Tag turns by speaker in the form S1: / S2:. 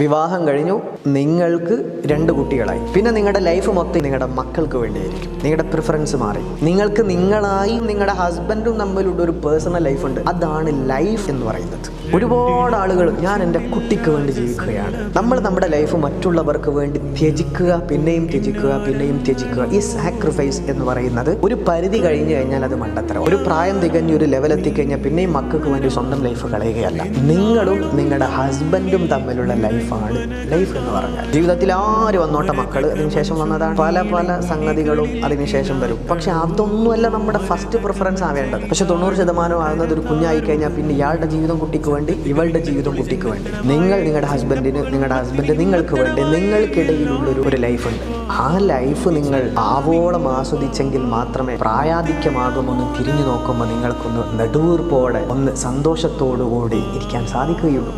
S1: വിവാഹം കഴിഞ്ഞു, നിങ്ങൾക്ക് 2 കുട്ടികളായി. പിന്നെ നിങ്ങളുടെ ലൈഫ് മൊത്തം നിങ്ങളുടെ മക്കൾക്ക് വേണ്ടിയായിരിക്കും. നിങ്ങളുടെ പ്രിഫറൻസ് മാറി. നിങ്ങൾക്ക് നിങ്ങളായും നിങ്ങളുടെ ഹസ്ബൻഡും തമ്മിലുള്ള ഒരു പേഴ്സണൽ ലൈഫ് ഉണ്ട്. അതാണ് ലൈഫ് എന്ന് പറയുന്നത്. ഒരുപാട് ആളുകൾ ഞാൻ എൻ്റെ കുട്ടിക്ക് വേണ്ടി ജീവിക്കുകയാണ്. നമ്മൾ നമ്മുടെ ലൈഫ് മറ്റുള്ളവർക്ക് വേണ്ടി ത്യജിക്കുക, പിന്നെയും ത്യജിക്കുക, പിന്നെയും ത്യജിക്കുക. ഈ സാക്രിഫൈസ് എന്ന് പറയുന്നത് ഒരു പരിധി കഴിഞ്ഞു കഴിഞ്ഞാൽ അത് മണ്ടത്തരം. ഒരു പ്രായം തികഞ്ഞ് ഒരു ലെവൽ എത്തിക്കഴിഞ്ഞാൽ പിന്നെയും മക്കൾക്ക് വേണ്ടി സ്വന്തം ലൈഫ് കളയുകയല്ല. നിങ്ങളും നിങ്ങളുടെ ഹസ്ബൻഡും തമ്മിലുള്ള ലൈഫാണ് ലൈഫ് എന്ന് പറഞ്ഞാൽ. ജീവിതത്തിൽ ആര് വന്നോട്ടെ, മക്കൾ അതിനുശേഷം വന്നതാണ്. പല പല സംഗതികളും അതിനുശേഷം വരും. പക്ഷെ അതൊന്നുമല്ല നമ്മുടെ ഫസ്റ്റ് പ്രിഫറൻസ് ആവേണ്ടത്. പക്ഷെ 90% ആകുന്നത് ഒരു കുഞ്ഞായി കഴിഞ്ഞാൽ പിന്നെ ഇയാളുടെ ജീവിതം കുട്ടിക്ക് വേണ്ടി, ഇവളുടെ ജീവിതം കുട്ടിക്ക് വേണ്ടി. നിങ്ങൾ നിങ്ങളുടെ ഹസ്ബൻഡിന്, നിങ്ങളുടെ ഹസ്ബൻഡ് നിങ്ങൾക്ക് വേണ്ടി, നിങ്ങൾക്കിടയിലുള്ളൊരു ഒരു ലൈഫുണ്ട്. ആ ലൈഫ് നിങ്ങൾ ആവോളം ആസ്വദിച്ചെങ്കിൽ മാത്രമേ പ്രായാധിക്യമാകുമൊന്ന് തിരിഞ്ഞു നോക്കുമ്പോൾ നിങ്ങൾക്കൊന്ന് നെടുവീർപ്പോടെ ഒന്ന് സന്തോഷത്തോടു കൂടി ഇരിക്കാൻ സാധിക്കുകയുള്ളൂ.